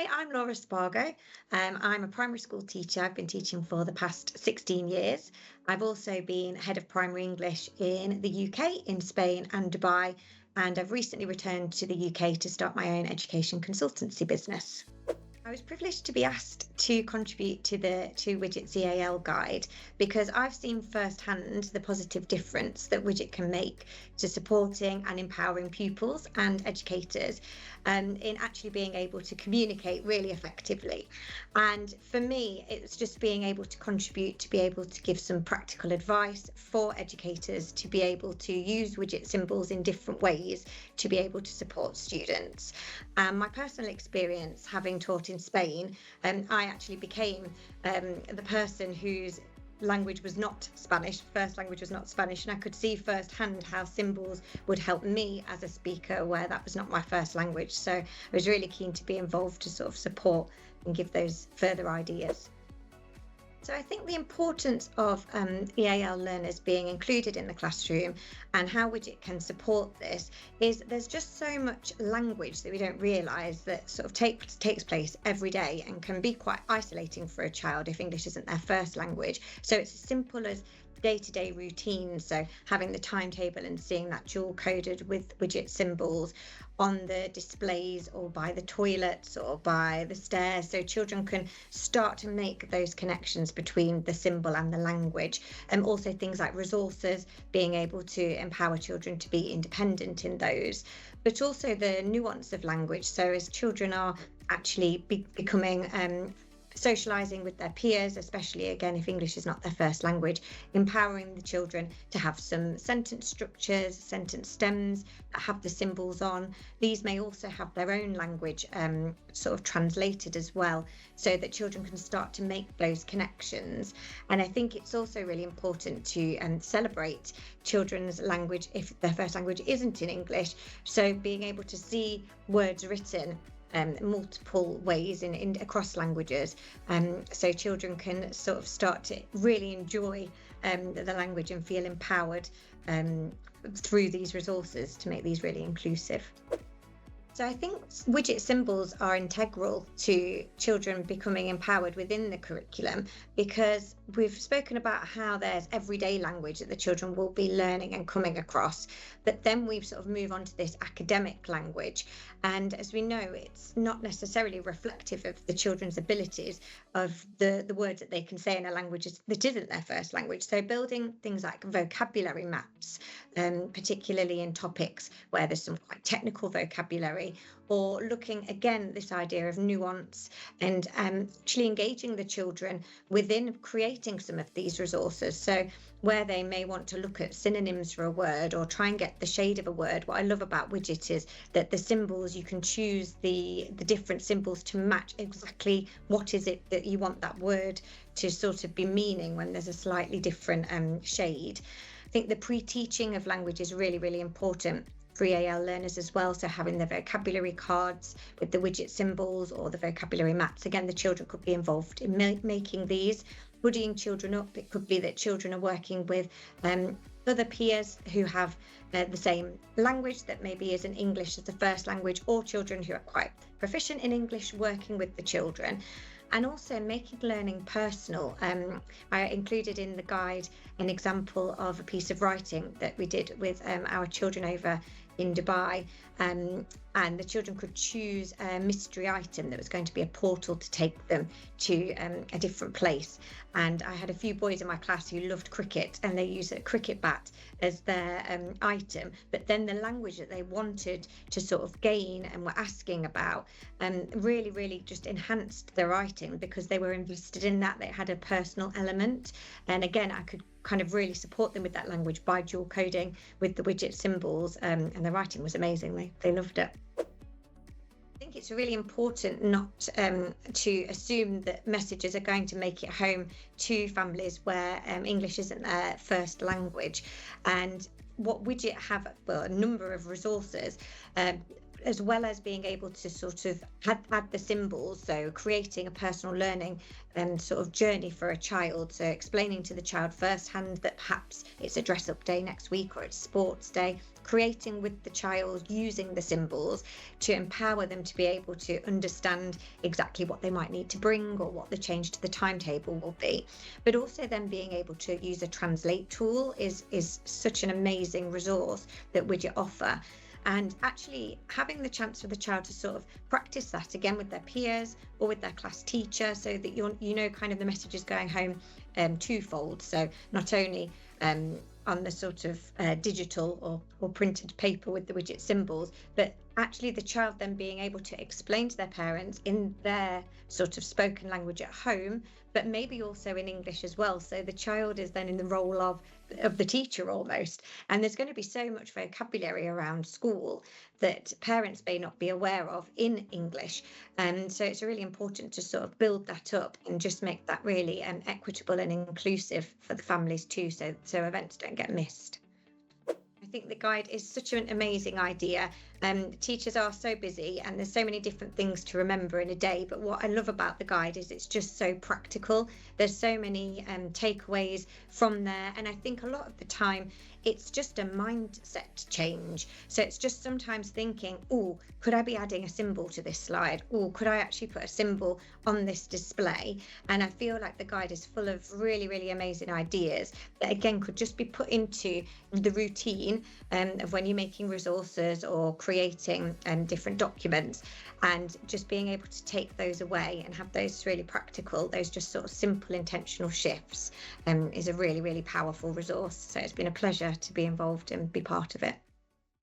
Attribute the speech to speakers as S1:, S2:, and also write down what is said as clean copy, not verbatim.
S1: Hi, I'm Laura Spargo. I'm a primary school teacher. I've been teaching for the past 16 years. I've also been head of primary English in the UK, in Spain, and Dubai. And I've recently returned to the UK to start my own education consultancy business. I was privileged to be asked to contribute to the Two Widgets EAL guide because I've seen firsthand the positive difference that Widget can make to supporting and empowering pupils and educators in actually being able to communicate really effectively. And for me, it's just being able to contribute to be able to give some practical advice for educators to be able to use widget symbols in different ways to be able to support students. My personal experience having taught in Spain, I actually became the person whose language was not Spanish, first language was not Spanish, and I could see firsthand how symbols would help me as a speaker where that was not my first language. So I was really keen to be involved to sort of support and give those further ideas. So I think the importance of EAL learners being included in the classroom and how Widget can support this is there's just so much language that we don't realise that sort of takes place every day and can be quite isolating for a child if English isn't their first language. So it's as simple as day-to-day routines, so having the timetable and seeing that dual coded with widget symbols on the displays or by the toilets or by the stairs, so children can start to make those connections between the symbol and the language. And also things like resources, being able to empower children to be independent in those, but also the nuance of language. So as children are actually becoming socialising with their peers, especially again if English is not their first language, empowering the children to have some sentence structures, sentence stems that have the symbols on. These may also have their own language sort of translated as well, so that children can start to make those connections. And I think it's also really important to celebrate children's language if their first language isn't in English. So being able to see words written multiple ways in across languages, so children can sort of start to really enjoy the language and feel empowered through these resources to make these really inclusive. So I think widget symbols are integral to children becoming empowered within the curriculum, because we've spoken about how there's everyday language that the children will be learning and coming across, but then we sort of move on to this academic language. And as we know, it's not necessarily reflective of the children's abilities of the words that they can say in a language that isn't their first language. So building things like vocabulary maps, particularly in topics where there's some quite technical vocabulary, or looking again at this idea of nuance and actually engaging the children within creating some of these resources. So where they may want to look at synonyms for a word or try and get the shade of a word, what I love about Widget is that the symbols, you can choose the different symbols to match exactly what is it that you want that word to sort of be meaning when there's a slightly different shade. I think the pre-teaching of language is really, really important for EAL learners as well. So having the vocabulary cards with the widget symbols or the vocabulary maps. Again, the children could be involved in making these, buddying children up. It could be that children are working with other peers who have the same language that maybe isn't English as the first language, or children who are quite proficient in English working with the children. And also making learning personal. I included in the guide an example of a piece of writing that we did with our children over in Dubai, and the children could choose a mystery item that was going to be a portal to take them to a different place. And I had a few boys in my class who loved cricket, and they used a cricket bat as their item, but then the language that they wanted to sort of gain and were asking about really just enhanced their writing because they were invested in that. They had a personal element, and again I could kind of really support them with that language by dual coding with the widget symbols, and the writing was amazing. They loved it. I think it's really important not to assume that messages are going to make it home to families where English isn't their first language. And what Widget have, well, a number of resources as well as being able to sort of add the symbols, so creating a personal learning sort of journey for a child. So explaining to the child firsthand that perhaps it's a dress up day next week or it's sports day, creating with the child using the symbols to empower them to be able to understand exactly what they might need to bring or what the change to the timetable will be. But also then being able to use a translate tool is such an amazing resource that Widget offer. And actually having the chance for the child to sort of practice that again with their peers or with their class teacher, so that you know kind of the message is going home twofold. So not only on the sort of digital or printed paper with the widget symbols, but actually the child then being able to explain to their parents in their sort of spoken language at home, but maybe also in English as well. So the child is then in the role of the teacher almost. And there's going to be so much vocabulary around school that parents may not be aware of in English. And so it's really important to sort of build that up and just make that really equitable and inclusive for the families too, so events don't get missed. I think the guide is such an amazing idea. Teachers are so busy and there's so many different things to remember in a day, but what I love about the guide is it's just so practical. There's so many takeaways from there, and I think a lot of the time it's just a mindset change. So it's just sometimes thinking, oh, could I be adding a symbol to this slide? Or could I actually put a symbol on this display? And I feel like the guide is full of really, really amazing ideas that again could just be put into the routine of when you're making resources or creating different documents, and just being able to take those away and have those really practical, those just sort of simple intentional shifts is a really, really powerful resource. So it's been a pleasure to be involved and be part of it.